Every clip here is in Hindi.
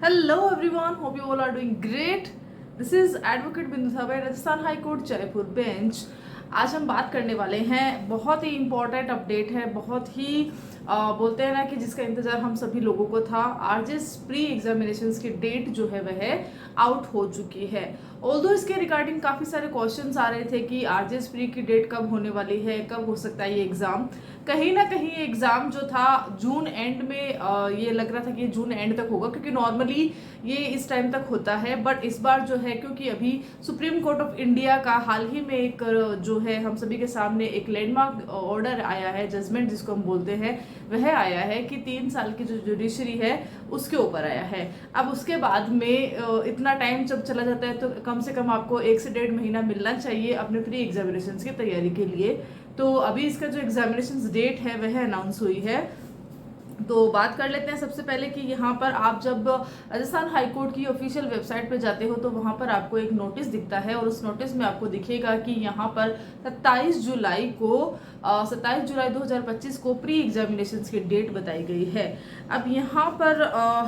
Hello everyone, hope you all are doing great. This is Advocate बिंदु Thapa, Rajasthan high court Jaipur bench. आज हम बात करने वाले हैं, बहुत ही इम्पोर्टेंट अपडेट है, बहुत ही बोलते हैं ना कि जिसका इंतजार हम सभी लोगों को था। आरजेएस प्री एग्जामिनेशंस की डेट जो है वह आउट हो चुकी है। ऑल्दो इसके रिगार्डिंग काफ़ी सारे क्वेश्चंस आ रहे थे कि आरजेएस प्री की डेट कब होने वाली है, कब हो सकता है ये एग्ज़ाम। कहीं ना कहीं ये एग्ज़ाम जो था जून एंड में ये लग रहा था कि ये जून एंड तक होगा, क्योंकि नॉर्मली ये इस टाइम तक होता है। बट इस बार जो है, क्योंकि अभी सुप्रीम कोर्ट ऑफ इंडिया का हाल ही में एक जो है हम सभी के सामने एक लैंडमार्क ऑर्डर आया है, जजमेंट जिसको हम बोलते हैं, वह आया है कि 3 साल की जो जुडिशरी है उसके ऊपर आया है। अब उसके बाद में इतना टाइम जब चला जाता है तो कम से कम आपको 1 से 1.5 महीना मिलना चाहिए अपने प्री एग्जामिनेशन की तैयारी के लिए। तो अभी इसका जो एग्जामिनेशन डेट है वह अनाउंस हुई है। तो बात कर लेते हैं सबसे पहले कि यहाँ पर आप जब राजस्थान हाई कोर्ट की ऑफिशियल वेबसाइट पे जाते हो तो वहाँ पर आपको एक नोटिस दिखता है, और उस नोटिस में आपको दिखेगा कि यहाँ पर 27 जुलाई 2025 को प्री एग्जामिनेशन की डेट बताई गई है। अब यहाँ पर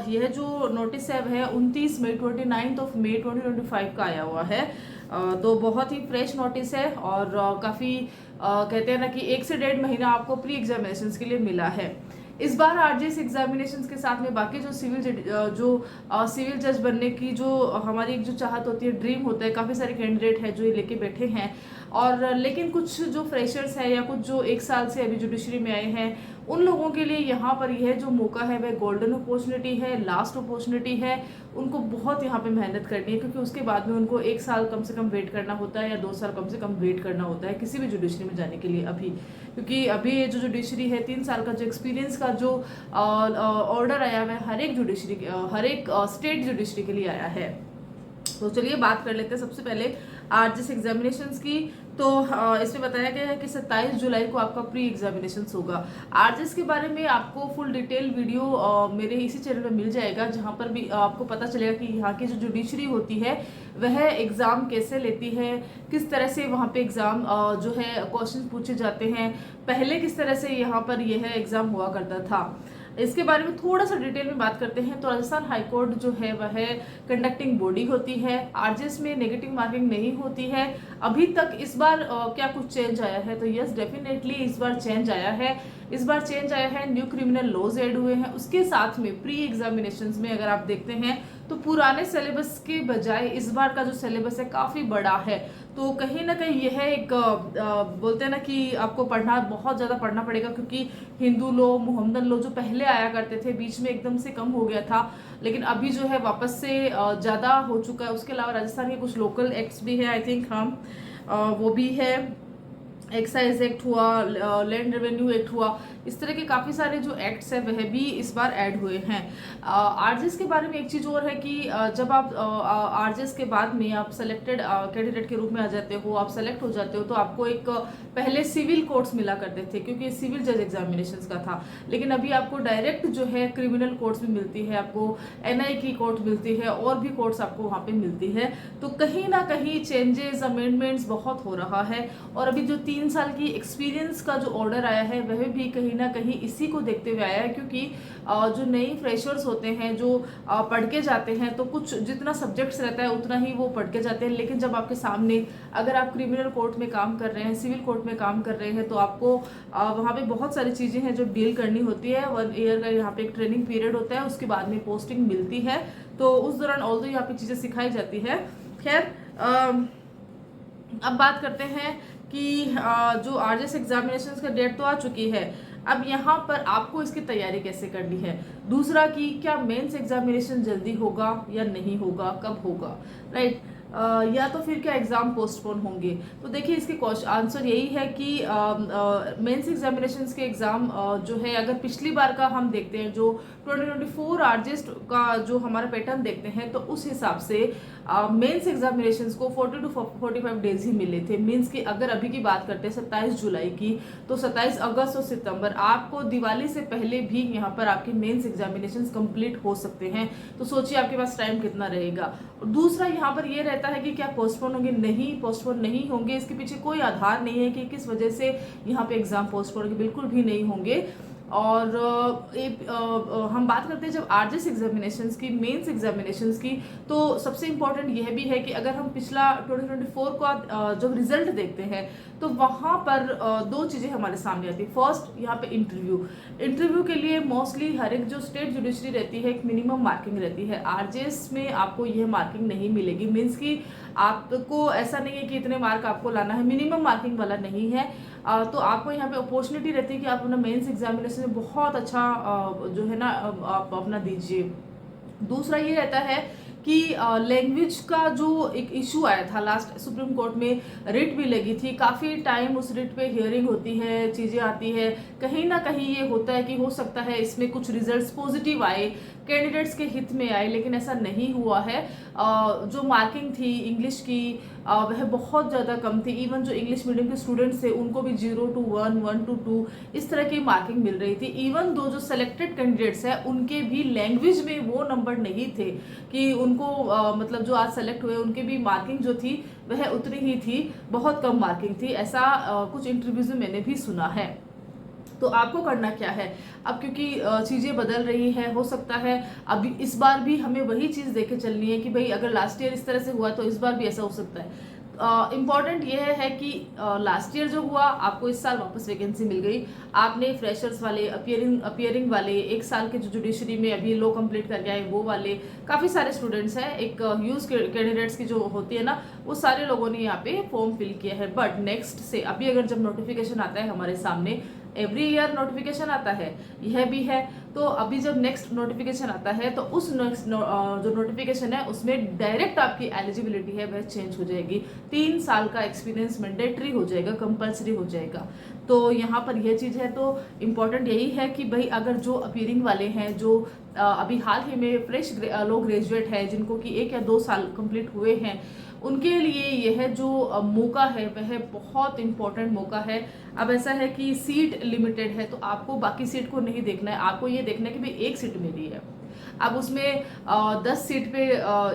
यह जो नोटिस है वह 29 मई 2025 का आया हुआ है। तो बहुत ही फ्रेश नोटिस है, और काफ़ी कहते हैं ना कि 1 से 1.5 महीना आपको प्री एग्जामिनेशन के लिए मिला है। इस बार आरजेएस एग्जामिनेशंस के साथ में बाकी जो सिविल जज बनने की जो हमारी एक जो चाहत होती है, ड्रीम होता है, काफ़ी सारे कैंडिडेट हैं जो ये लेके बैठे हैं। और लेकिन कुछ जो फ्रेशर्स हैं या कुछ जो 1 साल से अभी जुडिशरी में आए हैं, उन लोगों के लिए यहाँ पर यह जो मौका है वह गोल्डन अपॉर्चुनिटी है, लास्ट अपॉर्चुनिटी है। उनको बहुत यहाँ पे मेहनत करनी है, क्योंकि उसके बाद में उनको 1 साल कम से कम वेट करना होता है, या 2 साल कम से कम वेट करना होता है किसी भी जुडिशरी में जाने के लिए अभी। क्योंकि अभी ये जो जुडिशरी है, 3 साल का जो एक्सपीरियंस का जो ऑर्डर आया हुआ है, हर एक स्टेट जुडिशरी के लिए आया है। तो चलिए बात कर लेते हैं सबसे पहले आरजेएस एग्जामिनेशंस की। तो इसमें बताया गया है कि 27 जुलाई को आपका प्री एग्जामिनेशन होगा। आरजेएस के बारे में आपको फुल डिटेल वीडियो मेरे इसी चैनल में मिल जाएगा, जहां पर भी आपको पता चलेगा कि यहाँ की जो जुडिशरी होती है वह एग्ज़ाम कैसे लेती है, किस तरह से वहाँ पे एग्ज़ाम जो है क्वेश्चन पूछे जाते हैं, पहले किस तरह से यहाँ पर यह एग्ज़ाम हुआ करता था। इसके बारे में थोड़ा सा डिटेल में बात करते हैं। तो राजस्थान हाई कोर्ट जो है वह कंडक्टिंग बॉडी होती है। आरजेएस में नेगेटिव मार्किंग नहीं होती है अभी तक। इस बार क्या कुछ चेंज आया है? तो यस, डेफिनेटली इस बार चेंज आया है। इस बार चेंज आया है, न्यू क्रिमिनल लॉज ऐड हुए हैं। उसके साथ में प्री एग्जामिनेशंस में अगर आप देखते हैं तो पुराने सिलेबस के बजाय इस बार का जो सिलेबस है काफ़ी बड़ा है। तो कहीं ना कहीं यह एक बोलते हैं ना कि आपको बहुत ज़्यादा पढ़ना पड़ेगा, क्योंकि हिंदू लो, मोहम्मदन लो जो पहले आया करते थे, बीच में एकदम से कम हो गया था, लेकिन अभी जो है वापस से ज़्यादा हो चुका है। उसके अलावा राजस्थान के कुछ लोकल एक्ट्स भी है, आई थिंक हम वो भी है, एक्साइज एक्ट हुआ, लैंड रेवेन्यू एक्ट हुआ, इस तरह के काफ़ी सारे जो एक्ट्स हैं वह भी इस बार ऐड हुए हैं। आरजेएस के बारे में एक चीज़ और है कि जब आप आरजेएस के बाद में आप सेलेक्टेड कैंडिडेट के रूप में आ जाते हो, आप सेलेक्ट हो जाते हो, तो आपको एक पहले सिविल कोर्ट्स मिला करते थे, क्योंकि ये सिविल जज एग्जामिनेशंस का था। लेकिन अभी आपको डायरेक्ट जो है क्रिमिनल कोर्ट्स भी मिलती है, आपको एनआई की कोर्ट मिलती है, और भी कोर्ट्स आपको वहाँ पे मिलती है। तो कहीं ना कहीं चेंजेस, अमेंडमेंट्स बहुत हो रहा है। और अभी जो 3 साल की एक्सपीरियंस का जो ऑर्डर आया है वह भी कहीं ना कहीं इसी को देखते हुए आया है, क्योंकि जो नई फ्रेशर्स होते हैं जो पढ़ के जाते हैं, तो कुछ जितना सब्जेक्ट्स रहता है उतना ही वो पढ़ के जाते हैं। लेकिन जब आपके सामने अगर आप क्रिमिनल कोर्ट में काम कर रहे हैं, सिविल कोर्ट में काम कर रहे हैं, तो आपको वहाँ पे बहुत सारी चीज़ें हैं जो डील करनी होती है। 1 ईयर का यहाँ पे एक ट्रेनिंग पीरियड होता है, उसके बाद में पोस्टिंग मिलती है। तो उस दौरान ऑल्दो यहाँ पे चीज़ें सिखाई जाती है। खैर, अब बात करते हैं कि जो आरजेएस एग्जामिनेशन का डेट तो आ चुकी है। अब यहाँ पर आपको इसकी तैयारी कैसे करनी है। दूसरा कि क्या मेंस एग्जामिनेशन जल्दी होगा या नहीं होगा, कब होगा, राइट? या तो फिर क्या एग्ज़ाम पोस्टपोन होंगे। तो देखिए, इसके आंसर यही है कि मेंस एग्जामिनेशंस के एग्ज़ाम जो है, अगर पिछली बार का हम देखते हैं, जो 2024 आरजेएस का जो हमारा पैटर्न देखते हैं, तो उस हिसाब से मेंस एग्जामिनेशंस को 40 to 45 डेज ही मिले थे। मीन्स कि अगर अभी की बात करते हैं 27 जुलाई की, तो 27 अगस्त और सितंबर, आपको दिवाली से पहले भी यहाँ पर आपके मेंस एग्जामिनेशंस कंप्लीट हो सकते हैं। तो सोचिए आपके पास टाइम कितना रहेगा। और दूसरा यहाँ पर ये रहता है कि क्या पोस्टपोन होंगे? नहीं, पोस्टपोन नहीं होंगे। इसके पीछे कोई आधार नहीं है कि किस वजह से यहाँ पे एग्जाम पोस्टपोन होंगे, बिल्कुल भी नहीं होंगे। और हम बात करते हैं जब आरजेएस एग्जामिनेशंस की, मेंस एग्जामिनेशंस की, तो सबसे इम्पॉर्टेंट यह भी है कि अगर हम पिछला 2024 का जब रिजल्ट देखते हैं तो वहाँ पर दो चीज़ें हमारे सामने आती है। फर्स्ट, यहाँ पे इंटरव्यू के लिए मोस्टली हर एक जो स्टेट जुडिशरी रहती है एक मिनिमम मार्किंग रहती है। आरजेएस में आपको यह मार्किंग नहीं मिलेगी, मीन्स कि आपको ऐसा नहीं है कि इतने मार्क आपको लाना है, मिनिमम मार्किंग वाला नहीं है। तो आपको यहाँ पे अपॉर्चुनिटी रहती है कि आप अपना मेंस एग्जामिनेशन में बहुत अच्छा जो है ना आप अपना दीजिए। दूसरा ये रहता है कि लैंग्वेज का जो एक इशू आया था लास्ट सुप्रीम कोर्ट में, रिट भी लगी थी, काफ़ी टाइम उस रिट पे हियरिंग होती है, चीज़ें आती है, कहीं ना कहीं ये होता है कि हो सकता है इसमें कुछ रिजल्ट्स पॉजिटिव आए, कैंडिडेट्स के हित में आए, लेकिन ऐसा नहीं हुआ है। जो मार्किंग थी इंग्लिश की वह बहुत ज़्यादा कम थी। इवन जो इंग्लिश मीडियम के स्टूडेंट्स थे उनको भी 0 to 1, 1 to 2 इस तरह की मार्किंग मिल रही थी। इवन दो जो सेलेक्टेड कैंडिडेट्स हैं उनके भी लैंग्वेज में वो नंबर नहीं थे कि उनको मतलब जो आज सेलेक्ट हुए उनके भी मार्किंग जो थी वह उतनी ही थी, बहुत कम मार्किंग थी, ऐसा कुछ इंटरव्यूज में मैंने भी सुना है। तो आपको करना क्या है अब, क्योंकि चीज़ें बदल रही है, हो सकता है अभी इस बार भी हमें वही चीज़ देके चलनी है कि भाई अगर लास्ट ईयर इस तरह से हुआ तो इस बार भी ऐसा हो सकता है। इम्पॉर्टेंट यह है कि लास्ट ईयर जो हुआ आपको इस साल वापस वैकेंसी मिल गई, आपने फ्रेशर्स वाले, अपियरिंग वाले, एक साल के जो जुडिशरी में अभी लो कंप्लीट करके आए वो वाले काफ़ी सारे स्टूडेंट्स हैं, एक ह्यूज कैंडिडेट्स की जो होती है ना वो सारे लोगों ने यहाँ पे फॉर्म फिल किया है। बट नेक्स्ट से अभी अगर जब नोटिफिकेशन आता है हमारे सामने, एवरी ईयर नोटिफिकेशन आता है, यह भी है, तो अभी जब नेक्स्ट नोटिफिकेशन आता है तो उस नेक्स्ट जो नोटिफिकेशन है उसमें डायरेक्ट आपकी एलिजिबिलिटी है वह चेंज हो जाएगी। 3 साल का एक्सपीरियंस मैंडेटरी हो जाएगा, कंपलसरी हो जाएगा। तो यहाँ पर यह चीज़ है, तो इम्पॉर्टेंट यही है कि भाई अगर जो अपीयरिंग वाले हैं, जो अभी हाल ही में फ्रेश लो ग्रेजुएट है, जिनको कि 1 या 2 साल कंप्लीट हुए हैं, उनके लिए यह जो मौका है वह बहुत इम्पोर्टेंट मौका है। अब ऐसा है कि सीट लिमिटेड है तो आपको बाकी सीट को नहीं देखना है, आपको ये देखना है कि भाई एक सीट मेरी है। अब उसमें 10 सीट पे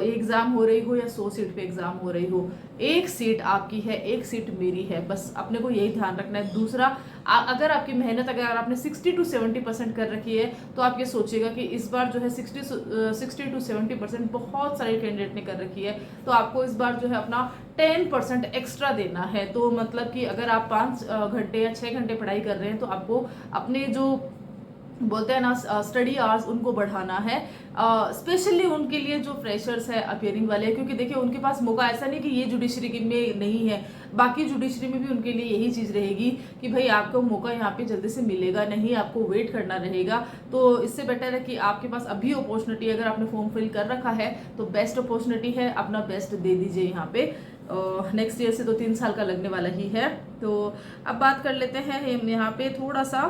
एग्ज़ाम हो रही हो या 100 सीट पे एग्ज़ाम हो रही हो, एक सीट आपकी है, एक सीट मेरी है, बस अपने को यही ध्यान रखना है। दूसरा, अगर आपकी मेहनत अगर आपने 60 to 70% कर रखी है तो आप ये सोचिएगा कि इस बार जो है 60 to 70% बहुत सारे कैंडिडेट ने कर रखी है, तो आपको इस बार जो है अपना 10% एक्स्ट्रा देना है। तो मतलब कि अगर आप 5 घंटे या 6 घंटे पढ़ाई कर रहे हैं तो आपको अपने जो बोलते हैं ना स्टडी आवर्स उनको बढ़ाना है, स्पेशली उनके लिए जो फ्रेशर्स है, अपियरिंग वाले, क्योंकि देखिए उनके पास मौका ऐसा नहीं कि ये जुडिशरी में नहीं है, बाकी जुडिशरी में भी उनके लिए यही चीज़ रहेगी कि भाई आपको मौका यहाँ पे जल्दी से मिलेगा नहीं, आपको वेट करना रहेगा। तो इससे बेटर है कि आपके पास अभी अपॉर्चुनिटी, अगर आपने फॉर्म फिल कर रखा है तो बेस्ट अपॉर्चुनिटी है, अपना बेस्ट दे दीजिए यहाँ पे। नेक्स्ट ईयर से तो 3 साल का लगने वाला ही है। तो अब बात कर लेते हैं हम यहाँ पे थोड़ा सा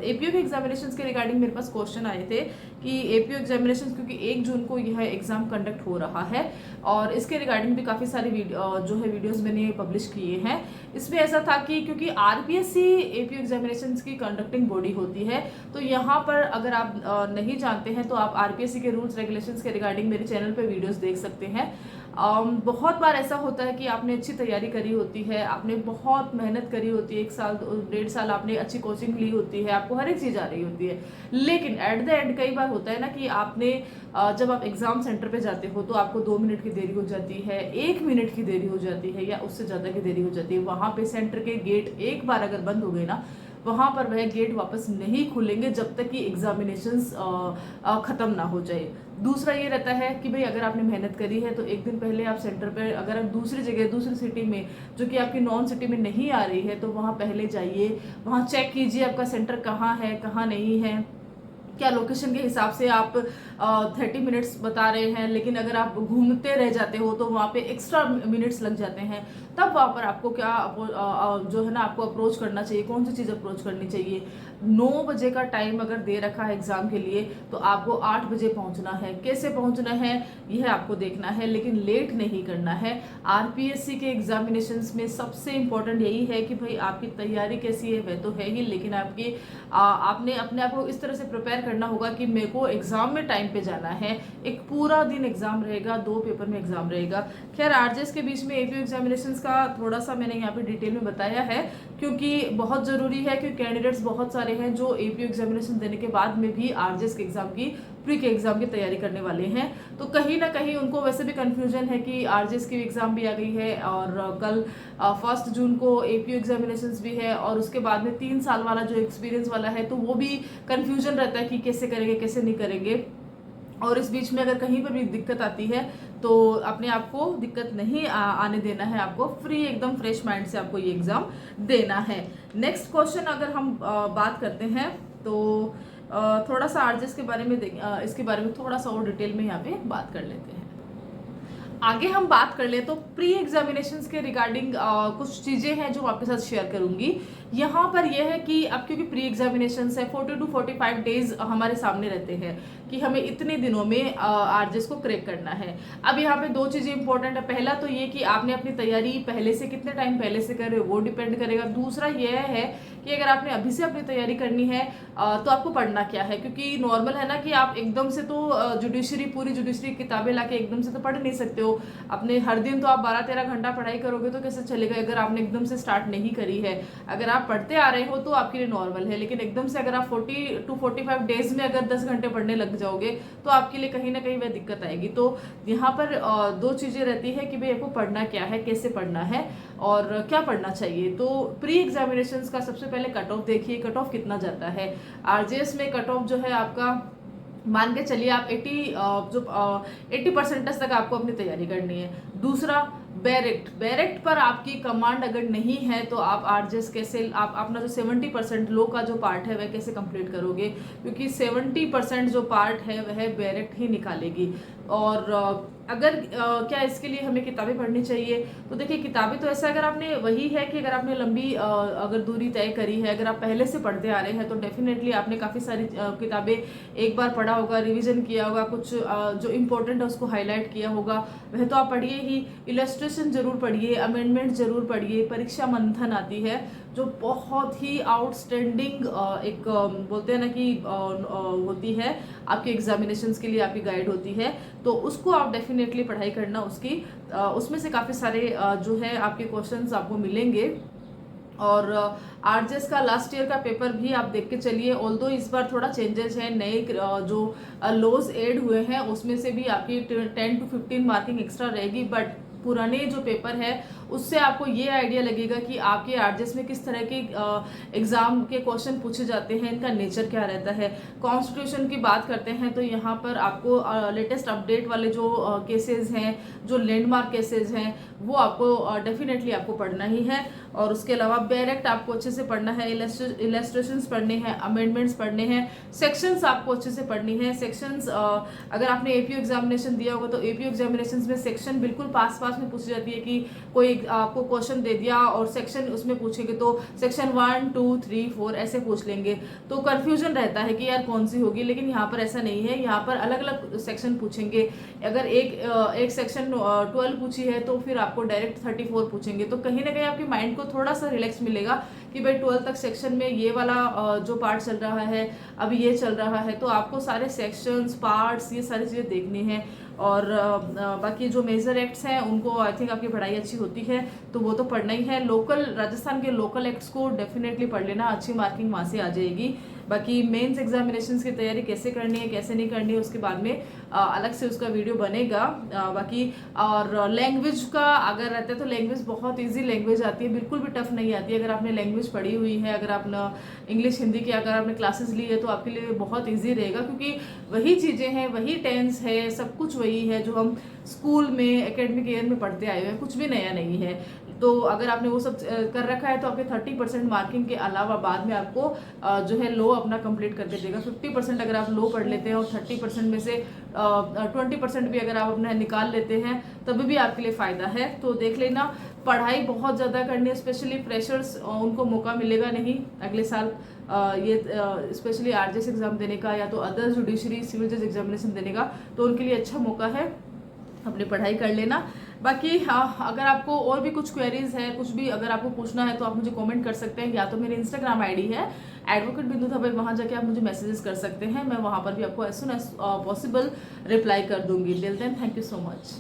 एपीओ के एग्जामिनेशंस के रिगार्डिंग मेरे पास क्वेश्चन आए थे कि एपीओ एग्जामिनेशंस, क्योंकि 1 जून को यह एग्ज़ाम कंडक्ट हो रहा है और इसके रिगार्डिंग भी काफ़ी सारे जो है वीडियोस मैंने पब्लिश किए हैं। इसमें ऐसा था कि क्योंकि आरपीएससी एपीओ एग्जामिनेशंस की कंडक्टिंग बॉडी होती है, तो यहाँ पर अगर आप नहीं जानते हैं तो आप आरपीएससी के रूल्स रेगुलेशंस के रिगार्डिंग मेरे चैनल पर वीडियोज़ देख सकते हैं। बहुत बार ऐसा होता है कि आपने अच्छी तैयारी करी होती है, आपने बहुत मेहनत करी होती है, 1 साल 1.5 साल आपने अच्छी कोचिंग ली होती है, आपको हर एक चीज़ आ रही होती है, लेकिन एट द एंड कई बार होता है ना कि आपने जब आप एग्ज़ाम सेंटर पे जाते हो तो आपको 2 मिनट की देरी हो जाती है, 1 मिनट की देरी हो जाती है या उससे ज़्यादा की देरी हो जाती है। वहाँ पे सेंटर के गेट एक बार अगर बंद हो गए ना, वहाँ पर वह गेट वापस नहीं खुलेंगे जब तक कि एग्जामिनेशंस ख़त्म ना हो जाए। दूसरा ये रहता है कि भाई अगर आपने मेहनत करी है तो एक दिन पहले आप सेंटर पर, अगर आप दूसरी जगह दूसरी सिटी में जो कि आपकी नॉन सिटी में नहीं आ रही है तो वहाँ पहले जाइए, वहाँ चेक कीजिए आपका सेंटर कहाँ है कहाँ नहीं है, क्या लोकेशन के हिसाब से आप 30 मिनट्स बता रहे हैं, लेकिन अगर आप घूमते रह जाते हो तो वहाँ पे एक्स्ट्रा मिनट्स लग जाते हैं, तब वहाँ पर आपको क्या जो है ना आपको अप्रोच करना चाहिए, कौन सी चीज़ अप्रोच करनी चाहिए। 9 बजे का टाइम अगर दे रखा है एग्ज़ाम के लिए तो आपको 8 बजे पहुँचना है, कैसे पहुँचना है यह आपको देखना है, लेकिन लेट नहीं करना है। आरपीएससी के एग्जामिनेशंस में सबसे इम्पोर्टेंट यही है कि भाई आपकी तैयारी कैसी है वह तो है ही, लेकिन आपने अपने आप को इस तरह से प्रिपेयर करना होगा कि मेरे को एग्ज़ाम में टाइम पे जाना है। एक पूरा दिन एग्जाम रहेगा, 2 पेपर में एग्जाम रहेगा। खैर आरजेएस के बीच में एपीयू एग्जामिनेशंस का थोड़ा सा मैंने यहाँ पे डिटेल में बताया है, क्योंकि बहुत ज़रूरी है, क्योंकि कैंडिडेट्स बहुत सारे हैं जो एपीयू एग्जामिनेशन देने के बाद में भी आरजेएस के एग्जाम की, प्री के एग्जाम की तैयारी करने वाले हैं। तो कहीं ना कहीं उनको वैसे भी कंफ्यूजन है कि आरजेएस की एग्जाम भी आ गई है और कल 1 जून को एपीयू एग्जामिनेशंस भी है, और उसके बाद में 3 साल वाला जो एक्सपीरियंस वाला है, तो वो भी कंफ्यूजन रहता है कि कैसे करेंगे कैसे नहीं करेंगे। और इस बीच में अगर कहीं पर भी दिक्कत आती है तो अपने आप को दिक्कत नहीं आने देना है, आपको फ्री एकदम फ्रेश माइंड से आपको ये एग्ज़ाम देना है। नेक्स्ट क्वेश्चन अगर हम बात करते हैं तो थोड़ा सा आरजेएस के बारे में इसके बारे में थोड़ा सा और डिटेल में यहाँ पे बात कर लेते हैं। आगे हम बात कर ले तो प्री एग्जामिनेशंस के रिगार्डिंग कुछ चीज़ें हैं जो आपके साथ शेयर करूंगी। यहाँ पर यह है कि अब क्योंकि प्री एग्जामिनेशंस है, 40 to 45 डेज हमारे सामने रहते हैं कि हमें इतने दिनों में आरजेएस को क्रैक करना है। अब यहाँ पे 2 चीज़ें इंपॉर्टेंट है। पहला तो ये कि आपने अपनी तैयारी पहले से कितने टाइम पहले से कर रहे हो वो डिपेंड करेगा। दूसरा यह है कि अगर आपने अभी से अपनी तैयारी करनी है तो आपको पढ़ना क्या है, क्योंकि नॉर्मल है ना कि आप एकदम से तो पूरी जुडिशरी किताबें लाके एकदम से तो पढ़ नहीं सकते हो। अपने हर दिन तो आप 12-13 घंटा पढ़ाई करोगे तो कैसे चलेगा अगर आपने एकदम से स्टार्ट नहीं करी है। अगर आप पढ़ते आ रहे हो तो आपके लिए नॉर्मल है, लेकिन एकदम से अगर आप 40 to 45 डेज में अगर 10 घंटे पढ़ने लग जाओगे तो आपके लिए कहीं ना कहीं वह दिक्कत आएगी। तो यहाँ पर 2 चीज़ें रहती है कि भाई आपको पढ़ना क्या है, कैसे पढ़ना है और क्या पढ़ना चाहिए। तो प्री एग्जामिनेशंस का सबसे पहले कट ऑफ देखिए, कट ऑफ कितना जाता है। आरजेएस में कट ऑफ जो है आपका मान के चलिए आप 80% तक आपको अपनी तैयारी करनी है। दूसरा बैरेक्ट पर आपकी कमांड अगर नहीं है तो आप आरजेएस कैसे, आप अपना जो 70% लो का जो पार्ट है वह कैसे कंप्लीट करोगे, क्योंकि 70% जो पार्ट है वह बैरेक्ट ही निकालेगी। और अगर क्या इसके लिए हमें किताबें पढ़नी चाहिए, तो देखिए किताबें तो ऐसा अगर आपने वही है कि अगर आपने लंबी अगर दूरी तय करी है, अगर आप पहले से पढ़ते आ रहे हैं तो डेफिनेटली आपने काफ़ी सारी किताबें एक बार पढ़ा होगा, रिवीजन किया होगा, कुछ जो इम्पोर्टेंट है उसको हाईलाइट किया होगा, वह तो आप पढ़िए ही। इलस्ट्रेशन जरूर पढ़िए, अमेंडमेंट जरूर पढ़िए। परीक्षा मंथन आती है जो बहुत ही आउटस्टैंडिंग एक बोलते हैं ना कि होती है आपके एग्जामिनेशंस के लिए, आपकी गाइड होती है, तो उसको आप डेफिनेटली पढ़ाई करना। उसमें से काफ़ी सारे जो है आपके क्वेश्चंस आपको मिलेंगे। और आरजेएस का लास्ट ईयर का पेपर भी आप देख के चलिए, ऑल्दो इस बार थोड़ा चेंजेस है, नए जो लॉज ऐड हुए हैं उसमें से भी आपकी 10 to 15 मार्किंग एक्स्ट्रा रहेगी। बट पुराने जो पेपर है उससे आपको ये आइडिया लगेगा कि आपके आरजेएस में किस तरह के एग्जाम के क्वेश्चन पूछे जाते हैं, इनका नेचर क्या रहता है। कॉन्स्टिट्यूशन की बात करते हैं तो यहाँ पर आपको लेटेस्ट अपडेट वाले जो केसेस हैं, जो लैंडमार्क केसेस हैं, वो आपको डेफिनेटली आपको पढ़ना ही है। और उसके अलावा बैरेक्ट आपको अच्छे से पढ़ना है, इलस्ट्रेशंस पढ़ने हैं, अमेंडमेंट्स पढ़ने हैं, सेक्शंस आपको अच्छे से पढ़नी है। सेक्शंस अगर आपने एपीयू एग्जामिनेशन दिया होगा तो एपीयू एग्जामिनेशन में सेक्शन बिल्कुल पास में पूछी जाती है कि कोई आपको क्वेश्चन दे दिया और सेक्शन उसमें पूछेंगे तो सेक्शन 1, 2, 3, 4 ऐसे पूछ लेंगे, तो कंफ्यूजन रहता है कि यार कौन सी होगी। लेकिन यहाँ पर ऐसा नहीं है, यहाँ पर अलग अलग सेक्शन पूछेंगे। अगर एक सेक्शन 12 पूछी है तो फिर आपको डायरेक्ट 34 पूछेंगे, तो कहीं ना कहीं आपके माइंड को थोड़ा सा रिलैक्स मिलेगा कि भाई 12 तक सेक्शन में ये वाला जो पार्ट चल रहा है, अभी ये चल रहा है, तो आपको सारे सेक्शंस, पार्ट्स, ये सारी चीज़ें देखनी है। और बाकी जो मेजर एक्ट्स हैं उनको आई थिंक आपकी पढ़ाई अच्छी होती है तो वो तो पढ़ना ही है। राजस्थान के लोकल एक्ट्स को डेफिनेटली पढ़ लेना, अच्छी मार्किंग वहाँ से आ जाएगी। बाकी मेंस एग्जामिनेशंस की तैयारी कैसे करनी है कैसे नहीं करनी है उसके बाद में अलग से उसका वीडियो बनेगा। बाकी और लैंग्वेज का अगर रहता है तो लैंग्वेज बहुत इजी लैंग्वेज आती है, बिल्कुल भी टफ नहीं आती है। अगर आपने लैंग्वेज पढ़ी हुई है, अगर आपने इंग्लिश हिंदी की अगर आपने क्लासेस ली है तो आपके लिए बहुत ईजी रहेगा, क्योंकि वही चीज़ें हैं, वही टेंस है, सब कुछ वही है जो हम स्कूल में एकेडमिक ईयर में पढ़ते आए हुए हैं, कुछ भी नया नहीं है। तो अगर आपने वो सब कर रखा है तो आपके 30% मार्किंग के अलावा बाद में आपको जो है लो अपना कंप्लीट करके देगा। 50% अगर आप लो पढ़ लेते हैं और 30% में से 20% भी अगर आप अपना निकाल लेते हैं तभी भी आपके लिए फ़ायदा है। तो देख लेना, पढ़ाई बहुत ज़्यादा करनी है, स्पेशली फ्रेशर्स उनको मौका मिलेगा नहीं अगले साल ये स्पेशली आरजेएस एग्ज़ाम देने का या तो अदर जुडिशरी सिविल जज एग्जामिनेशन देने का, तो उनके लिए अच्छा मौका है, अपनी पढ़ाई कर लेना। बाकी हाँ, अगर आपको और भी कुछ क्वेरीज है, कुछ भी अगर आपको पूछना है तो आप मुझे कमेंट कर सकते हैं, या तो मेरे इंस्टाग्राम आईडी है एडवोकेट बिंदु धाबे, वहाँ जाके आप मुझे मैसेजेस कर सकते हैं। मैं वहाँ पर भी आपको as soon as possible reply कर दूंगी। Till then thank you so much.